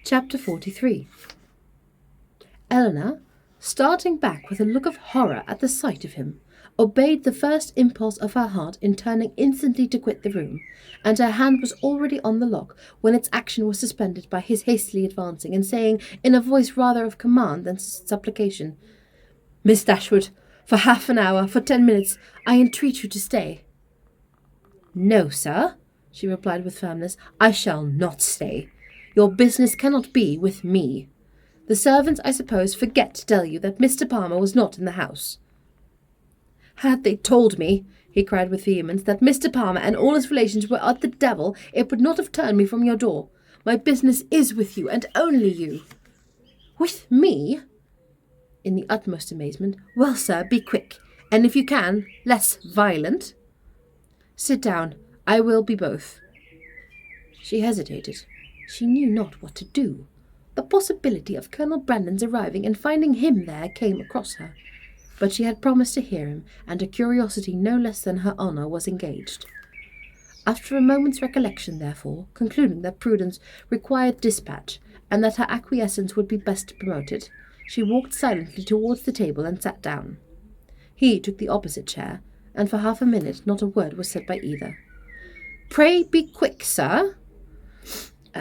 Chapter 43. Eleanor, starting back with a look of horror at the sight of him, obeyed the first impulse of her heart in turning instantly to quit the room, and her hand was already on the lock when its action was suspended by his hastily advancing and saying, in a voice rather of command than supplication, "Miss Dashwood, for half an hour, for 10 minutes, I entreat you to stay." "No, sir," she replied with firmness, "I shall not stay. Your business cannot be with me. The servants, I suppose, forget to tell you that Mr. Palmer was not in the house." "Had they told me," he cried with vehemence, "that Mr. Palmer and all his relations were at the devil, it would not have turned me from your door. My business is with you, and only you." "With me?" in the utmost amazement. "Well, sir, be quick, and if you can, less violent." "Sit down. I will be both." She hesitated. She knew not what to do. The possibility of Colonel Brandon's arriving and finding him there came across her. But she had promised to hear him, and a curiosity no less than her honour was engaged. After a moment's recollection, therefore, concluding that prudence required dispatch, and that her acquiescence would be best promoted, she walked silently towards the table and sat down. He took the opposite chair, and for half a minute not a word was said by either. "Pray be quick, sir,"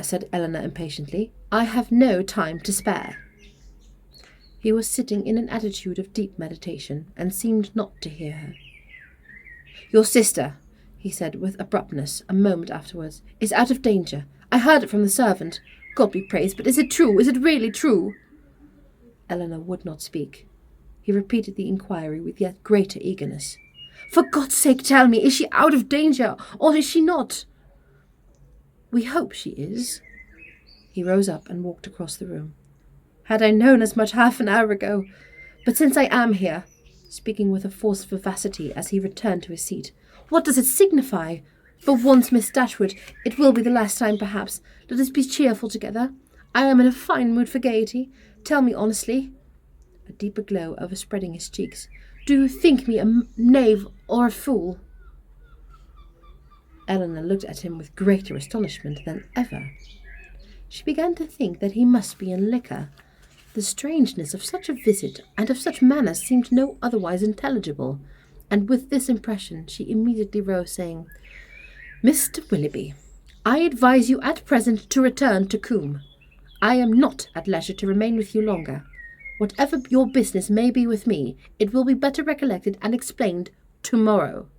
said Eleanor impatiently. "I have no time to spare." He was sitting in an attitude of deep meditation, and seemed not to hear her. "Your sister," he said with abruptness a moment afterwards, "is out of danger. I heard it from the servant. God be praised, but is it true? Is it really true?" Eleanor would not speak. He repeated the inquiry with yet greater eagerness. "For God's sake, tell me, is she out of danger, or is she not?" "We hope she is." He rose up and walked across the room. "Had I known as much half an hour ago. But since I am here," speaking with a forced vivacity as he returned to his seat, "what does it signify? For once, Miss Dashwood, it will be the last time, perhaps. Let us be cheerful together. I am in a fine mood for gaiety. Tell me honestly," a deeper glow overspreading his cheeks, "do you think me a knave or a fool?" Eleanor looked at him with greater astonishment than ever. She began to think that he must be in liquor. The strangeness of such a visit and of such manners seemed no otherwise intelligible, and with this impression she immediately rose, saying, "Mr. Willoughby, I advise you at present to return to Combe. I am not at leisure to remain with you longer. Whatever your business may be with me, it will be better recollected and explained tomorrow."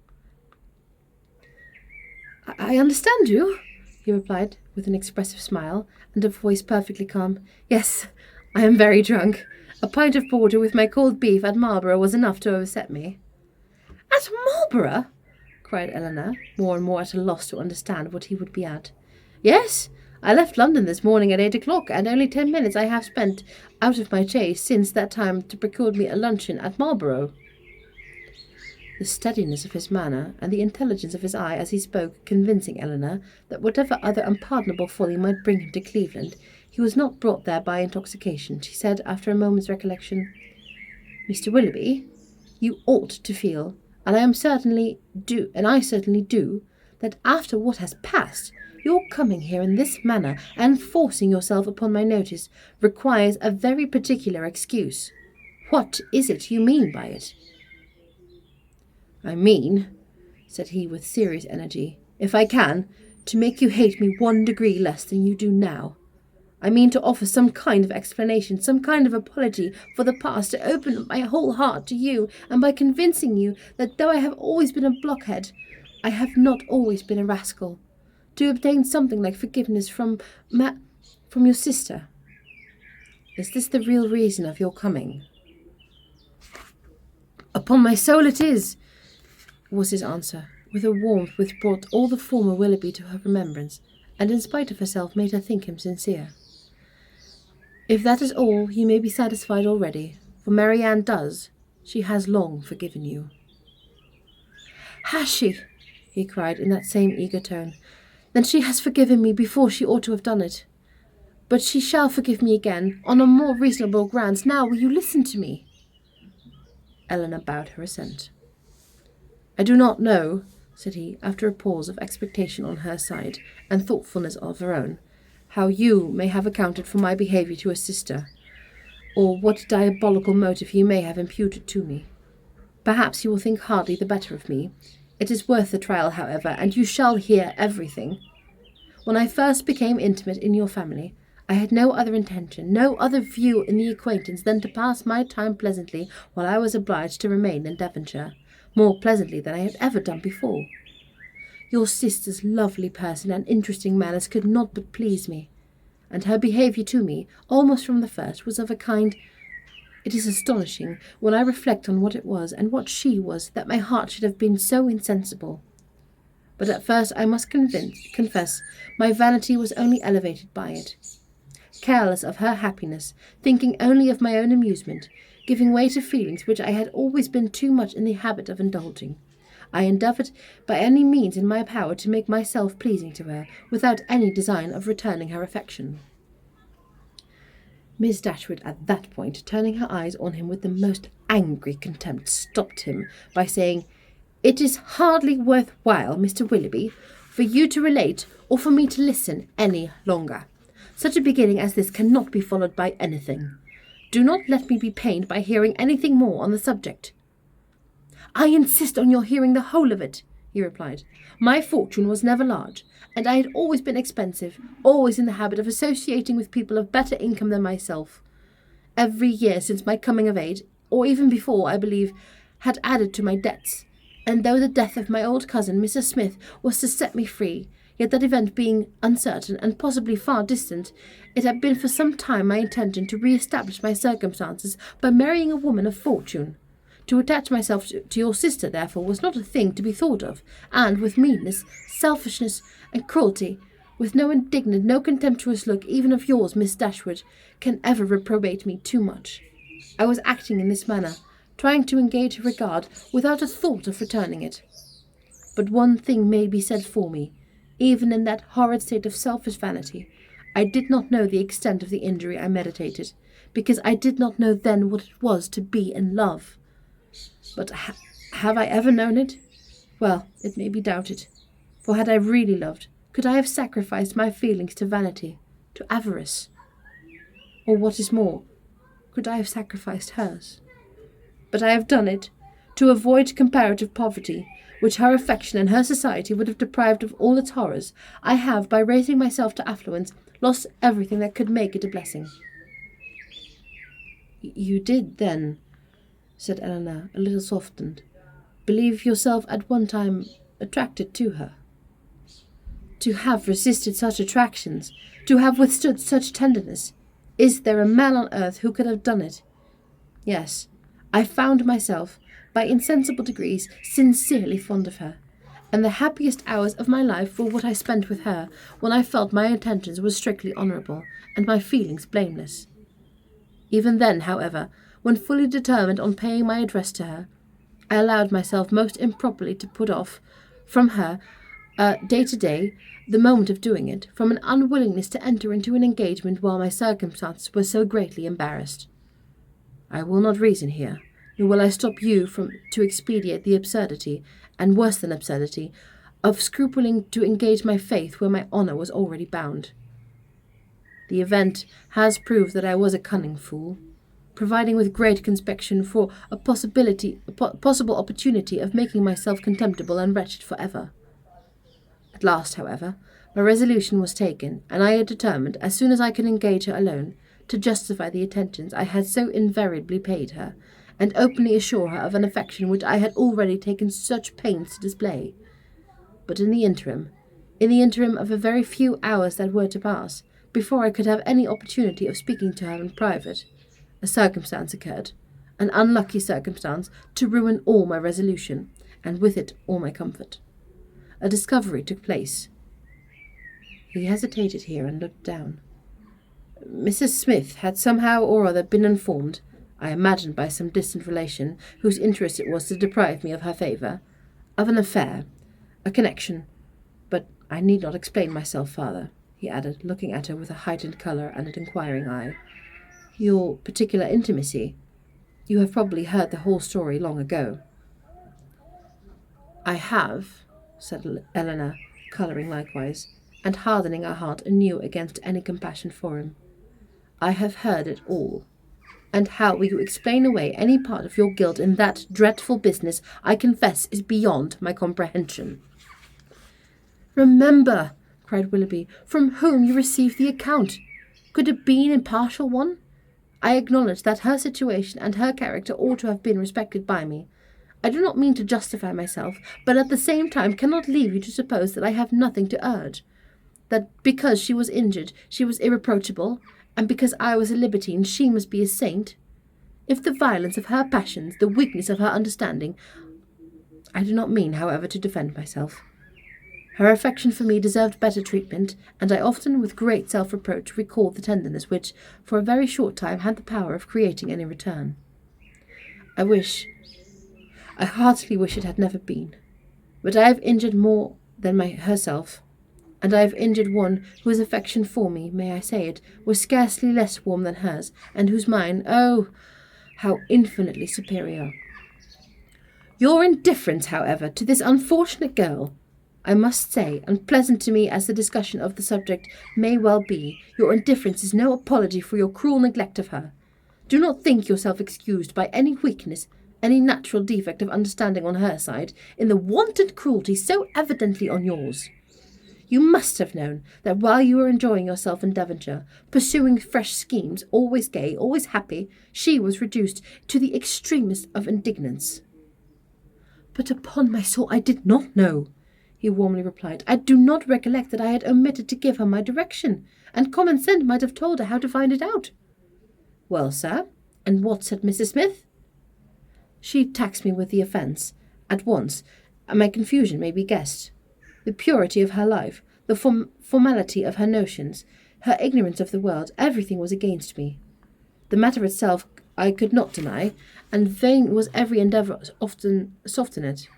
"I understand you," he replied, with an expressive smile, and a voice perfectly calm. "Yes, I am very drunk. A pint of porter with my cold beef at Marlborough was enough to overset me." "At Marlborough?" cried Eleanor, more and more at a loss to understand what he would be at. "Yes, I left London this morning at 8 o'clock, and only 10 minutes I have spent out of my chaise since that time to procure me a luncheon at Marlborough." The steadiness of his manner and the intelligence of his eye as he spoke convincing Eleanor that whatever other unpardonable folly might bring him to Cleveland, he was not brought there by intoxication, she said after a moment's recollection, "Mr. Willoughby, you ought to feel, and I certainly do, that after what has passed, your coming here in this manner and forcing yourself upon my notice requires a very particular excuse. What is it you mean by it?" "I mean," said he with serious energy, "if I can, to make you hate me 1 degree less than you do now. I mean to offer some kind of explanation, some kind of apology for the past, to open up my whole heart to you, and by convincing you that though I have always been a blockhead, I have not always been a rascal. To obtain something like forgiveness from your sister. Is this the real reason of your coming?" "Upon my soul it is," was his answer, with a warmth which brought all the former Willoughby to her remembrance, and in spite of herself made her think him sincere. "If that is all, you may be satisfied already, for Marianne does. She has long forgiven you." "Has she?" he cried in that same eager tone. "Then she has forgiven me before she ought to have done it. But she shall forgive me again, on a more reasonable grounds. Now will you listen to me?" Eleanor bowed her assent. "I do not know," said he, after a pause of expectation on her side, and thoughtfulness of her own, how you may have accounted for my behaviour to a sister, or what diabolical motive you may have imputed to me. Perhaps you will think hardly the better of me. It is worth the trial, however, and you shall hear everything. When I first became intimate in your family, I had no other intention, no other view in the acquaintance than to pass my time pleasantly while I was obliged to remain in Devonshire, more pleasantly than I had ever done before. Your sister's lovely person and interesting manners could not but please me, and her behaviour to me, almost from the first, was of a kind. It is astonishing, when I reflect on what it was and what she was, that my heart should have been so insensible. But at first I must confess my vanity was only elevated by it. Careless of her happiness, thinking only of my own amusement, giving way to feelings which I had always been too much in the habit of indulging, I endeavoured by any means in my power to make myself pleasing to her, without any design of returning her affection. Miss Dashwood, at that point, turning her eyes on him with the most angry contempt, stopped him by saying, "It is hardly worth while, Mr. Willoughby, for you to relate, or for me to listen any longer. Such a beginning as this cannot be followed by anything. Do not let me be pained by hearing anything more on the subject." "I insist on your hearing the whole of it," he replied. "My fortune was never large, and I had always been expensive, always in the habit of associating with people of better income than myself. Every year since my coming of age, or even before, I believe, had added to my debts, and though the death of my old cousin, Mrs. Smith, was to set me free, yet that event being uncertain and possibly far distant, it had been for some time my intention to re-establish my circumstances by marrying a woman of fortune. To attach myself to your sister, therefore, was not a thing to be thought of, and with meanness, selfishness, and cruelty, with no indignant, no contemptuous look, even of yours, Miss Dashwood, can ever reprobate me too much. I was acting in this manner, trying to engage her regard, without a thought of returning it. But one thing may be said for me. Even in that horrid state of selfish vanity, I did not know the extent of the injury I meditated, because I did not know then what it was to be in love. But have I ever known it? Well, it may be doubted. For had I really loved, could I have sacrificed my feelings to vanity, to avarice? Or what is more, could I have sacrificed hers? But I have done it, to avoid comparative poverty, which her affection and her society would have deprived of all its horrors. I have, by raising myself to affluence, lost everything that could make it a blessing." "You did, then," said Eleanor, a little softened, "believe yourself at one time attracted to her?" "To have resisted such attractions, to have withstood such tenderness, is there a man on earth who could have done it? Yes, I found myself, by insensible degrees, sincerely fond of her, and the happiest hours of my life were what I spent with her, when I felt my intentions were strictly honourable, and my feelings blameless. Even then, however, when fully determined on paying my address to her, I allowed myself most improperly to put off from her, day to day, the moment of doing it, from an unwillingness to enter into an engagement while my circumstances were so greatly embarrassed. I will not reason here, nor will I stop you to expedite the absurdity, and worse than absurdity, of scrupling to engage my faith where my honour was already bound. The event has proved that I was a cunning fool, providing with great conspection for a possible opportunity of making myself contemptible and wretched for ever. At last, however, my resolution was taken, and I had determined, as soon as I could engage her alone, to justify the attentions I had so invariably paid her, and openly assure her of an affection which I had already taken such pains to display. But in the interim of a very few hours that were to pass, before I could have any opportunity of speaking to her in private, a circumstance occurred, an unlucky circumstance, to ruin all my resolution, and with it all my comfort. A discovery took place." He hesitated here and looked down. "Mrs. Smith had somehow or other been informed, I imagine by some distant relation, whose interest it was to deprive me of her favour, of an affair, a connection, but I need not explain myself farther," he added, looking at her with a heightened colour and an inquiring eye. "Your particular intimacy? You have probably heard the whole story long ago." "I have," said Eleanor, colouring likewise, and hardening her heart anew against any compassion for him. I have heard it all. And how will you explain away any part of your guilt in that dreadful business, I confess, is beyond my comprehension. Remember, cried Willoughby, from whom you received the account. Could it be an impartial one? I acknowledge that her situation and her character ought to have been respected by me. I do not mean to justify myself, but at the same time cannot leave you to suppose that I have nothing to urge. That because she was injured, she was irreproachable, and because I was a libertine, she must be a saint. If the violence of her passions, the weakness of her understanding— I do not mean, however, to defend myself. Her affection for me deserved better treatment, and I often, with great self-reproach, recalled the tenderness which, for a very short time, had the power of creating any return. I heartily wish it had never been. But I have injured more than herself, and I have injured one whose affection for me, may I say it, was scarcely less warm than hers, and whose mine, oh, how infinitely superior. Your indifference, however, to this unfortunate girl, I must say, unpleasant to me as the discussion of the subject may well be, your indifference is no apology for your cruel neglect of her. Do not think yourself excused by any weakness, any natural defect of understanding on her side, in the wanton cruelty so evidently on yours. You must have known that while you were enjoying yourself in Devonshire, pursuing fresh schemes, always gay, always happy, she was reduced to the extremest of indignance. But upon my soul I did not know, he warmly replied. I do not recollect that I had omitted to give her my direction, and common sense might have told her how to find it out. Well, sir, and what said Mrs. Smith? She taxed me with the offence at once, and my confusion may be guessed. The purity of her life, the formality of her notions, her ignorance of the world, everything was against me. The matter itself I could not deny, and vain was every endeavour often soften it.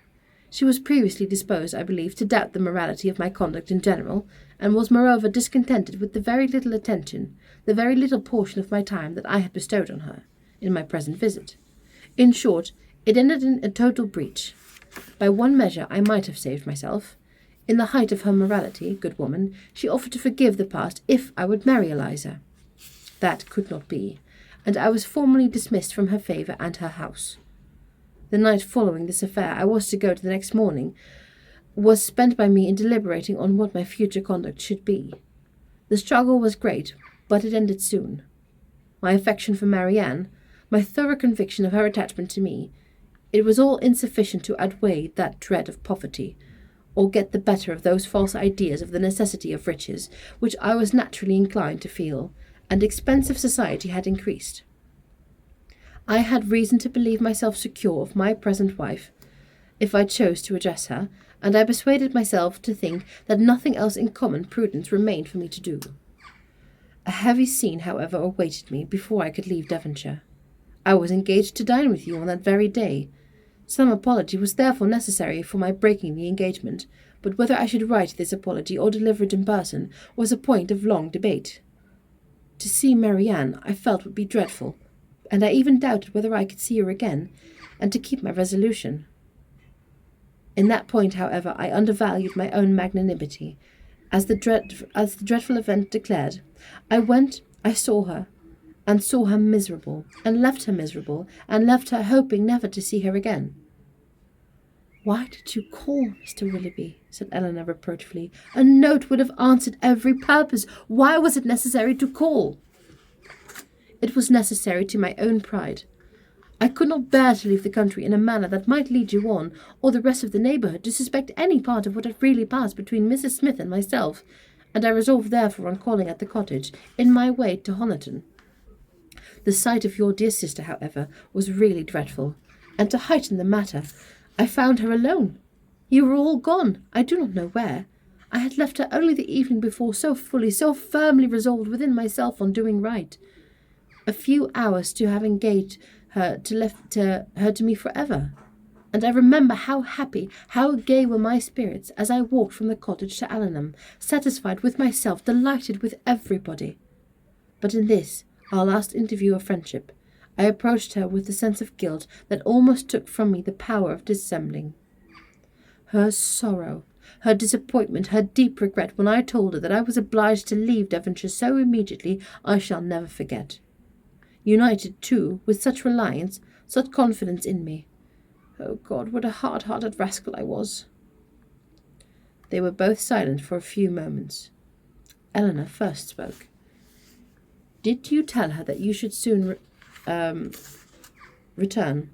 She was previously disposed, I believe, to doubt the morality of my conduct in general, and was moreover discontented with the very little attention, the very little portion of my time that I had bestowed on her, in my present visit. In short, it ended in a total breach. By one measure I might have saved myself. In the height of her morality, good woman, she offered to forgive the past if I would marry Eliza. That could not be, and I was formally dismissed from her favour and her house. The night following this affair I was to go to the next morning was spent by me in deliberating on what my future conduct should be. The struggle was great, but it ended soon. My affection for Marianne, my thorough conviction of her attachment to me, it was all insufficient to outweigh that dread of poverty, or get the better of those false ideas of the necessity of riches, which I was naturally inclined to feel, and expensive society had increased. I had reason to believe myself secure of my present wife, if I chose to address her, and I persuaded myself to think that nothing else in common prudence remained for me to do. A heavy scene, however, awaited me before I could leave Devonshire. I was engaged to dine with you on that very day. Some apology was therefore necessary for my breaking the engagement, but whether I should write this apology or deliver it in person was a point of long debate. To see Marianne I felt would be dreadful, and I even doubted whether I could see her again, and to keep my resolution. In that point, however, I undervalued my own magnanimity. As the dreadful event declared, I went, I saw her miserable, and left her hoping never to see her again. Why did you call, Mr. Willoughby? Said Eleanor reproachfully. A note would have answered every purpose. Why was it necessary to call? It was necessary to my own pride. I could not bear to leave the country in a manner that might lead you on, or the rest of the neighbourhood, to suspect any part of what had really passed between Mrs. Smith and myself, and I resolved therefore on calling at the cottage, in my way to Honiton. The sight of your dear sister, however, was really dreadful, and to heighten the matter, I found her alone. You were all gone, I do not know where. I had left her only the evening before, so fully, so firmly resolved within myself on doing right. A few hours to have engaged her to me for ever. And I remember how happy, how gay were my spirits as I walked from the cottage to Allenham, satisfied with myself, delighted with everybody. But in this, our last interview of friendship, I approached her with a sense of guilt that almost took from me the power of dissembling. Her sorrow, Her disappointment, her deep regret when I told her that I was obliged to leave Devonshire so immediately, I shall never forget. United, too, with such reliance, such confidence in me. Oh God, what a hard-hearted rascal I was. They were both silent for a few moments. Eleanor first spoke. Did you tell her that you should soon return?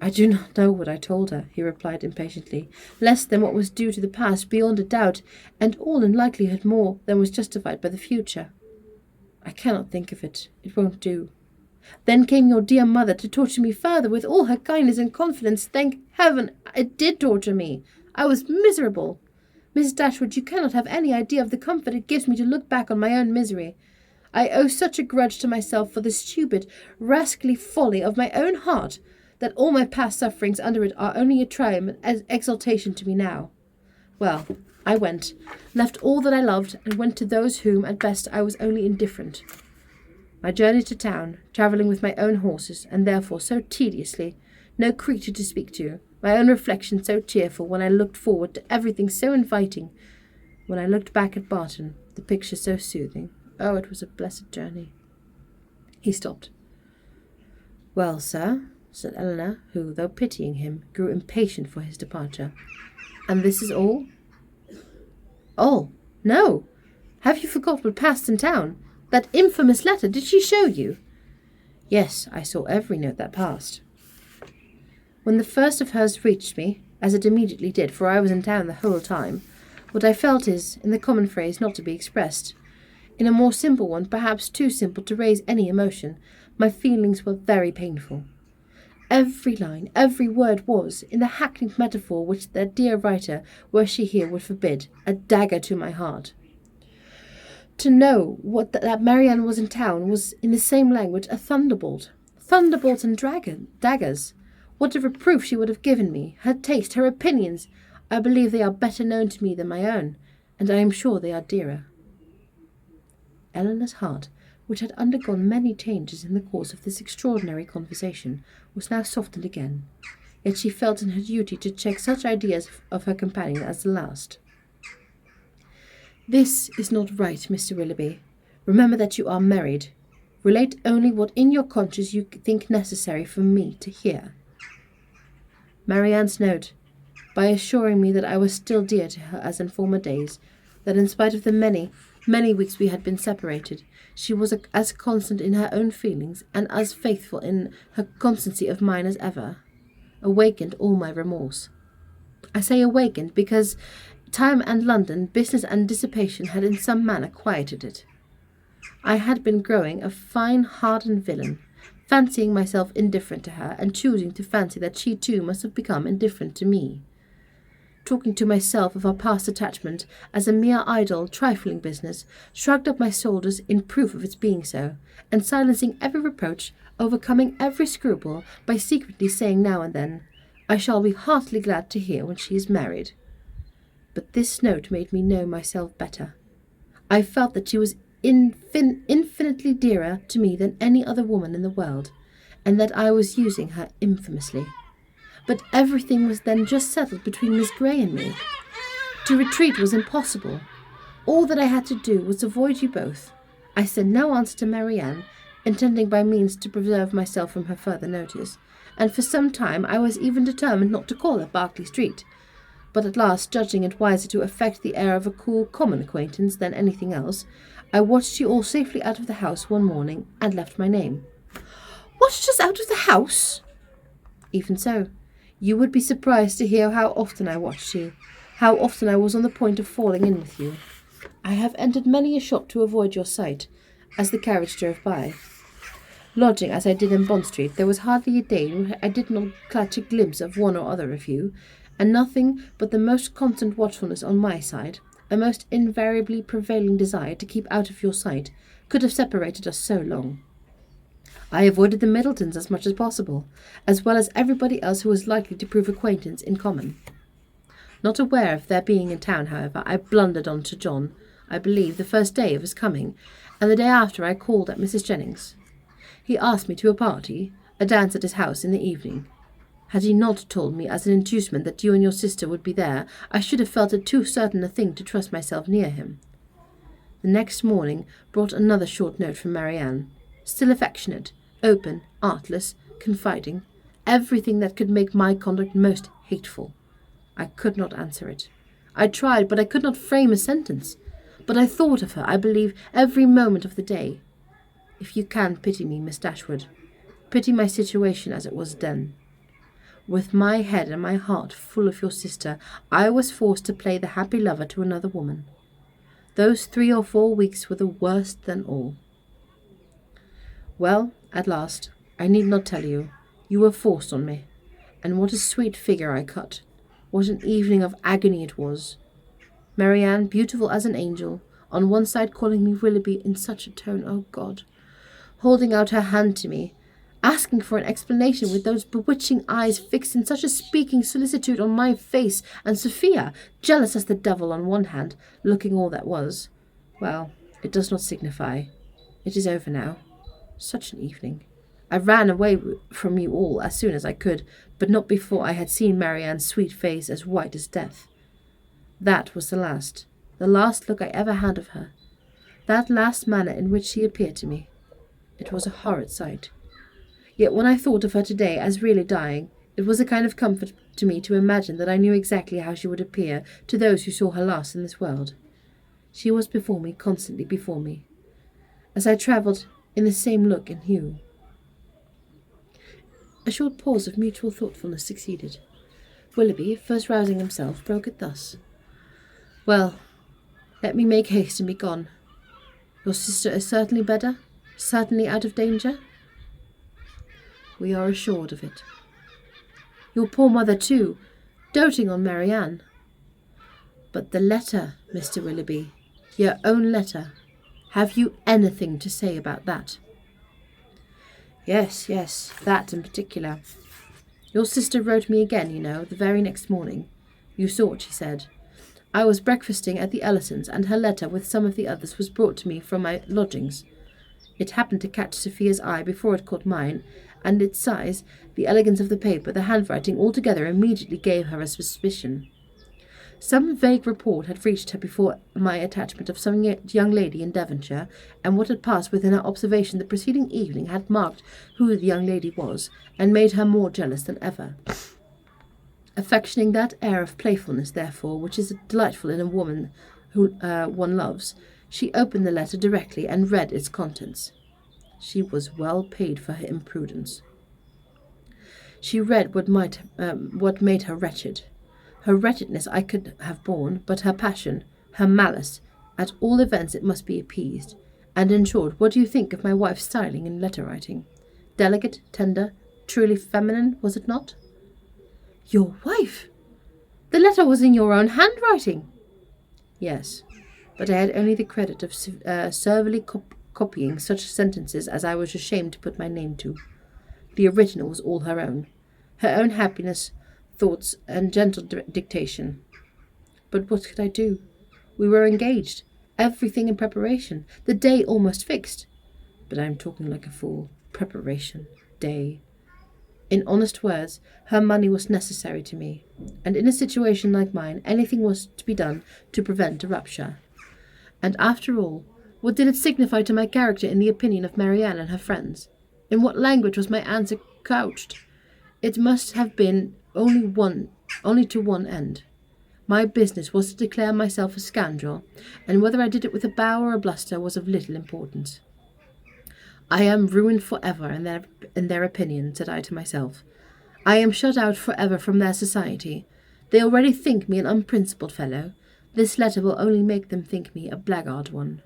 I do not know what I told her, he replied impatiently. Less than what was due to the past, beyond a doubt, and all in likelihood more than was justified by the future. I cannot think of it. It won't do. Then came your dear mother to torture me further with all her kindness and confidence. Thank heaven, it did torture me. I was miserable. Miss Dashwood, you cannot have any idea of the comfort it gives me to look back on my own misery. I owe such a grudge to myself for the stupid, rascally folly of my own heart, that all my past sufferings under it are only a triumph and exaltation to me now. Well, I went, left all that I loved, and went to those whom, at best, I was only indifferent. My journey to town, travelling with my own horses, and therefore so tediously, no creature to speak to, my own reflection so cheerful when I looked forward to everything so inviting, when I looked back at Barton, the picture so soothing. Oh, it was a blessed journey. He stopped. Well, sir, said Eleanor, who, though pitying him, grew impatient for his departure. And this is all? All? No. Have you forgot what passed in town? That infamous letter, did she show you? Yes, I saw every note that passed. When the first of hers reached me, as it immediately did, for I was in town the whole time, what I felt is, in the common phrase, not to be expressed. In a more simple one, perhaps too simple to raise any emotion, my feelings were very painful. Every line, every word was, in the hackneyed metaphor which their dear writer, were she here, would forbid, a dagger to my heart. To know that Marianne was in town was, in the same language, a thunderbolt. Thunderbolts and daggers. What a reproof she would have given me! Her taste, her opinions, I believe they are better known to me than my own, and I am sure they are dearer. Eleanor's heart, which had undergone many changes in the course of this extraordinary conversation, was now softened again, yet she felt in her duty to check such ideas of her companion as the last. This is not right, Mr. Willoughby. Remember that you are married. Relate only what in your conscience you think necessary for me to hear. Marianne's note, by assuring me that I was still dear to her as in former days, that in spite of the many, many weeks we had been separated, she was as constant in her own feelings and as faithful in her constancy of mine as ever, awakened all my remorse. I say awakened because time and London, business and dissipation had in some manner quieted it. I had been growing a fine hardened villain, fancying myself indifferent to her, and choosing to fancy that she too must have become indifferent to me. Talking to myself of our past attachment as a mere idle, trifling business, shrugged up my shoulders in proof of its being so, and silencing every reproach, overcoming every scruple, by secretly saying now and then, I shall be heartily glad to hear when she is married. But this note made me know myself better. I felt that she was infinitely dearer to me than any other woman in the world, and that I was using her infamously. But everything was then just settled between Miss Grey and me. To retreat was impossible. All that I had to do was avoid you both. I sent no answer to Marianne, intending by means to preserve myself from her further notice, and for some time I was even determined not to call at Berkeley Street. But at last, judging it wiser to affect the air of a cool, common acquaintance than anything else, I watched you all safely out of the house one morning, and left my name. Watched us out of the house? Even so. You would be surprised to hear how often I watched you, how often I was on the point of falling in with you. I have entered many a shop to avoid your sight, as the carriage drove by. Lodging as I did in Bond Street, there was hardly a day in which I did not catch a glimpse of one or other of you, and nothing but the most constant watchfulness on my side, a most invariably prevailing desire to keep out of your sight, could have separated us so long. I avoided the Middletons as much as possible, as well as everybody else who was likely to prove acquaintance in common. Not aware of their being in town, however, I blundered on to John, I believe, the first day of his coming, and the day after I called at Mrs. Jennings. He asked me to a party, a dance at his house in the evening. Had he not told me as an inducement that you and your sister would be there, I should have felt it too certain a thing to trust myself near him. The next morning brought another short note from Marianne, still affectionate, open, artless, confiding, everything that could make my conduct most hateful. I could not answer it. I tried, but I could not frame a sentence. But I thought of her, I believe, every moment of the day. If you can pity me, Miss Dashwood, pity my situation as it was then. With my head and my heart full of your sister, I was forced to play the happy lover to another woman. Those 3 or 4 weeks were the worst than all. Well, at last, I need not tell you, you were forced on me. And what a sweet figure I cut. What an evening of agony it was. Marianne, beautiful as an angel, on one side calling me Willoughby in such a tone, oh God, holding out her hand to me, asking for an explanation with those bewitching eyes fixed in such a speaking solicitude on my face, and Sophia, jealous as the devil on one hand, looking all that was. Well, it does not signify. It is over now. Such an evening. I ran away from you all as soon as I could, but not before I had seen Marianne's sweet face as white as death. That was the last look I ever had of her, that last manner in which she appeared to me. It was a horrid sight. Yet when I thought of her today as really dying, it was a kind of comfort to me to imagine that I knew exactly how she would appear to those who saw her last in this world. She was before me, constantly before me, as I travelled in the same look and hue. A short pause of mutual thoughtfulness succeeded. Willoughby, first rousing himself, broke it thus. Well, let me make haste and be gone. Your sister is certainly better? Certainly out of danger? We are assured of it. Your poor mother, too, doting on Marianne. But the letter, Mr. Willoughby, your own letter, have you anything to say about that? Yes, that in particular. Your sister wrote me again, you know, the very next morning. You saw what she said. I was breakfasting at the Ellisons, and her letter with some of the others was brought to me from my lodgings. It happened to catch Sophia's eye before it caught mine, and its size, the elegance of the paper, the handwriting, altogether immediately gave her a suspicion. Some vague report had reached her before my attachment of some young lady in Devonshire, and what had passed within her observation the preceding evening had marked who the young lady was, and made her more jealous than ever. Affectioning that air of playfulness, therefore, which is delightful in a woman who one loves, she opened the letter directly and read its contents. She was well paid for her imprudence. She read what made her wretched. Her wretchedness I could have borne, but her passion, her malice, at all events it must be appeased. And in short, what do you think of my wife's styling in letter-writing? Delicate, tender, truly feminine, was it not? Your wife? The letter was in your own handwriting? Yes, but I had only the credit of servilely copying such sentences as I was ashamed to put my name to. The original was all her own happiness, thoughts, and gentle dictation. But what could I do? We were engaged, everything in preparation, the day almost fixed. But I am talking like a fool. Preparation, day. In honest words, her money was necessary to me, and in a situation like mine, anything was to be done to prevent a rupture. And after all, what did it signify to my character in the opinion of Marianne and her friends? In what language was my answer couched? It must have been only to one end. My business was to declare myself a scoundrel, and whether I did it with a bow or a bluster was of little importance. I am ruined for ever in their opinion, said I to myself. I am shut out for ever from their society. They already think me an unprincipled fellow. This letter will only make them think me a blackguard one.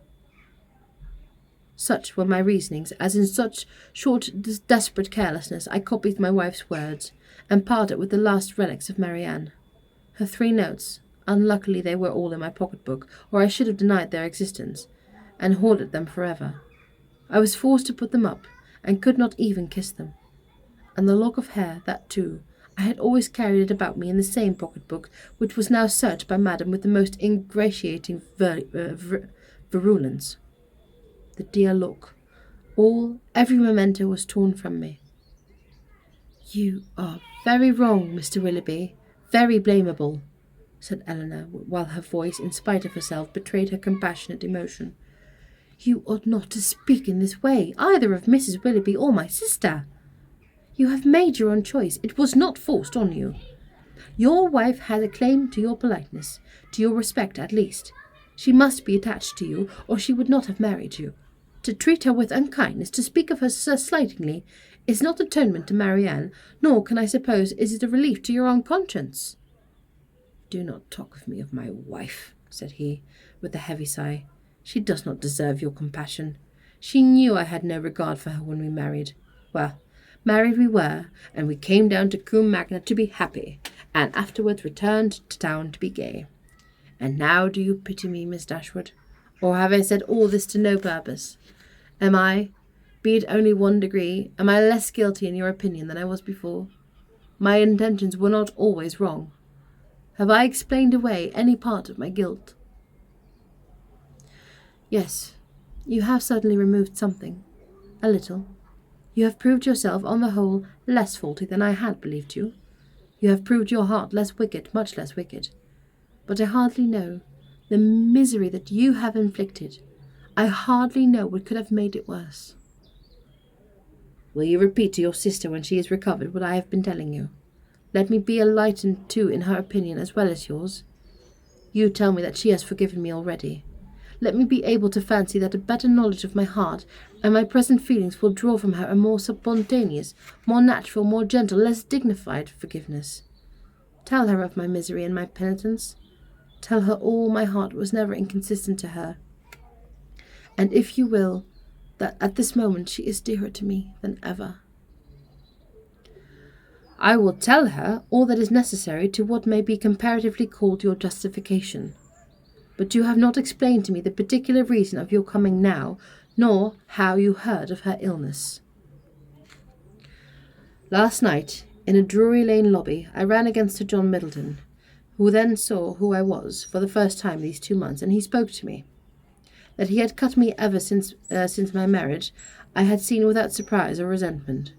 Such were my reasonings, as in such short, desperate carelessness I copied my wife's words, and parted with the last relics of Marianne. Her 3 notes, unluckily they were all in my pocket-book, or I should have denied their existence, and hoarded them forever. I was forced to put them up, and could not even kiss them. And the lock of hair, that too, I had always carried it about me in the same pocket-book, which was now searched by Madam with the most ingratiating virulence. The dear look, every memento was torn from me. You are very wrong, Mr. Willoughby, very blamable, said Eleanor, while her voice, in spite of herself, betrayed her compassionate emotion. You ought not to speak in this way, either of Mrs. Willoughby or my sister. You have made your own choice. It was not forced on you. Your wife has a claim to your politeness, to your respect at least. She must be attached to you, or she would not have married you. To treat her with unkindness, to speak of her so slightingly, is not atonement to Marianne, nor can I suppose is it a relief to your own conscience. Do not talk with me of my wife, said he, with a heavy sigh. She does not deserve your compassion. She knew I had no regard for her when we married. Well, married we were, and we came down to Combe Magna to be happy, and afterwards returned to town to be gay. And now do you pity me, Miss Dashwood? Or have I said all this to no purpose? Am I, be it only 1 degree, am I less guilty in your opinion than I was before? My intentions were not always wrong. Have I explained away any part of my guilt? Yes, you have certainly removed something. A little. You have proved yourself, on the whole, less faulty than I had believed you. You have proved your heart less wicked, much less wicked. But I hardly know the misery that you have inflicted. I hardly know what could have made it worse. Will you repeat to your sister when she is recovered what I have been telling you? Let me be enlightened too in her opinion as well as yours. You tell me that she has forgiven me already. Let me be able to fancy that a better knowledge of my heart and my present feelings will draw from her a more spontaneous, more natural, more gentle, less dignified forgiveness. Tell her of my misery and my penitence. Tell her all my heart was never inconsistent to her. And if you will, that at this moment she is dearer to me than ever. I will tell her all that is necessary to what may be comparatively called your justification. But you have not explained to me the particular reason of your coming now, nor how you heard of her illness. Last night, in a Drury Lane lobby, I ran against Sir John Middleton, who then saw who I was for the first time these 2 months, and he spoke to me. That he had cut me ever since my marriage, I had seen without surprise or resentment.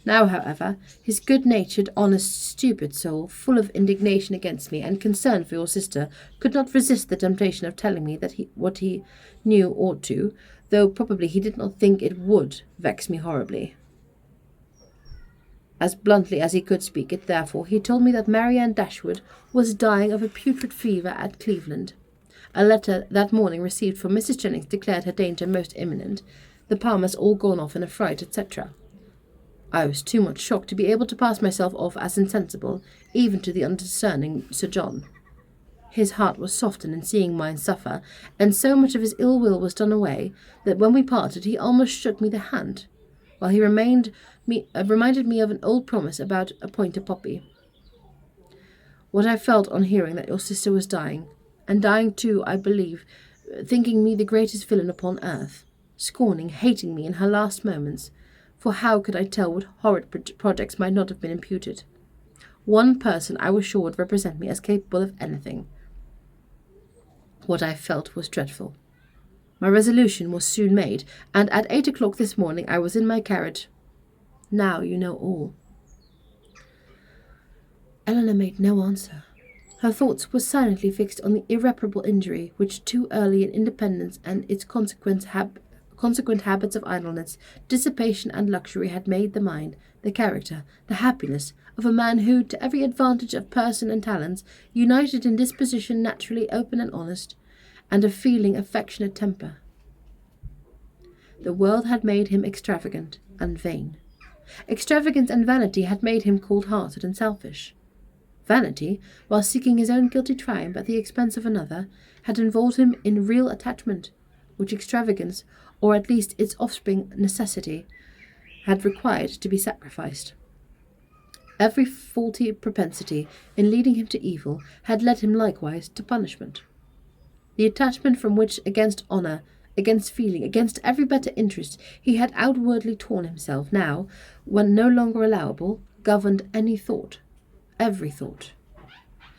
Now, however, his good-natured, honest, stupid soul, full of indignation against me and concern for your sister, could not resist the temptation of telling me that what he knew ought to, though probably he did not think it would, vex me horribly. As bluntly as he could speak it, therefore, he told me that Marianne Dashwood was dying of a putrid fever at Cleveland. A letter that morning received from Mrs. Jennings declared her danger most imminent, the Palmers all gone off in a fright, etc. I was too much shocked to be able to pass myself off as insensible, even to the undiscerning Sir John. His heart was softened in seeing mine suffer, and so much of his ill will was done away, that when we parted he almost shook me the hand, while he reminded me of an old promise about a pointer poppy. What I felt on hearing that your sister was dying, and dying too, I believe, thinking me the greatest villain upon earth, scorning, hating me in her last moments, for how could I tell what horrid projects might not have been imputed? One person I was sure would represent me as capable of anything. What I felt was dreadful. My resolution was soon made, and at 8 o'clock this morning I was in my carriage. Now you know all. Eleanor made no answer. Her thoughts were silently fixed on the irreparable injury which too early in independence and its consequent habits of idleness, dissipation, and luxury had made the mind, the character, the happiness of a man who, to every advantage of person and talents, united in disposition naturally open and honest, and a feeling, affectionate temper. The world had made him extravagant and vain. Extravagance and vanity had made him cold-hearted and selfish. Vanity, while seeking his own guilty triumph at the expense of another, had involved him in real attachment, which extravagance, or at least its offspring necessity, had required to be sacrificed. Every faulty propensity in leading him to evil had led him likewise to punishment. The attachment from which, against honour, against feeling, against every better interest, he had outwardly torn himself, now, when no longer allowable, governed any thought, every thought.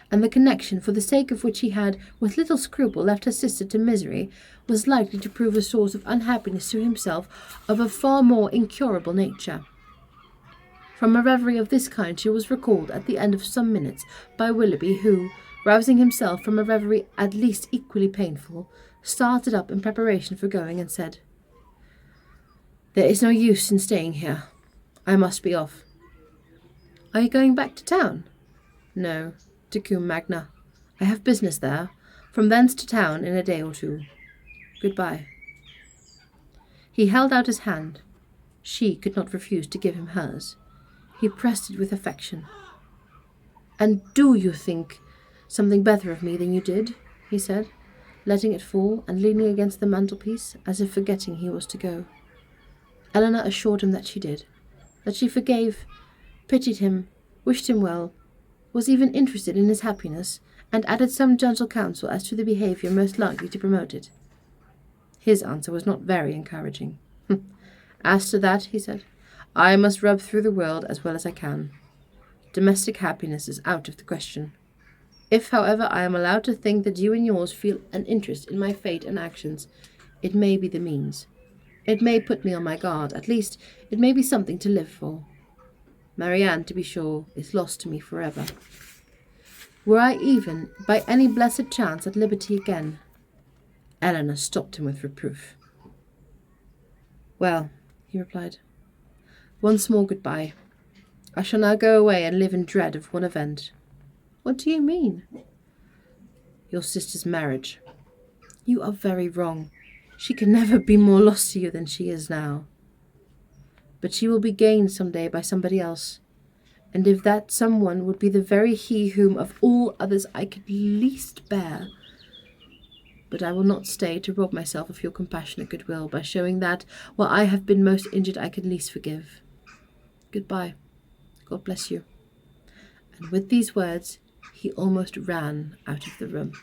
And the connection, for the sake of which he had, with little scruple, left her sister to misery, was likely to prove a source of unhappiness to himself of a far more incurable nature. From a reverie of this kind she was recalled at the end of some minutes by Willoughby, who, rousing himself from a reverie at least equally painful, started up in preparation for going and said, "There is no use in staying here. I must be off." "Are you going back to town?" "No, to Combe Magna. I have business there. From thence to town in a day or two. Goodbye." He held out his hand. She could not refuse to give him hers. He pressed it with affection. "And do you think something better of me than you did?" he said, letting it fall and leaning against the mantelpiece, as if forgetting he was to go. Eleanor assured him that she did, that she forgave, pitied him, wished him well, was even interested in his happiness, and added some gentle counsel as to the behaviour most likely to promote it. His answer was not very encouraging. "As to that," he said, "I must rub through the world as well as I can. Domestic happiness is out of the question. If, however, I am allowed to think that you and yours feel an interest in my fate and actions, it may be the means. It may put me on my guard. At least, it may be something to live for. Marianne, to be sure, is lost to me forever. Were I even, by any blessed chance, at liberty again—" Eleanor stopped him with reproof. "Well," he replied, "once more goodbye. I shall now go away and live in dread of one event." "What do you mean?" "Your sister's marriage." "You are very wrong. She can never be more lost to you than she is now." "But she will be gained some day by somebody else. And if that someone would be the very he whom of all others I could least bear. But I will not stay to rob myself of your compassionate goodwill by showing that, while I have been most injured, I can least forgive. Goodbye. God bless you." And with these words he almost ran out of the room.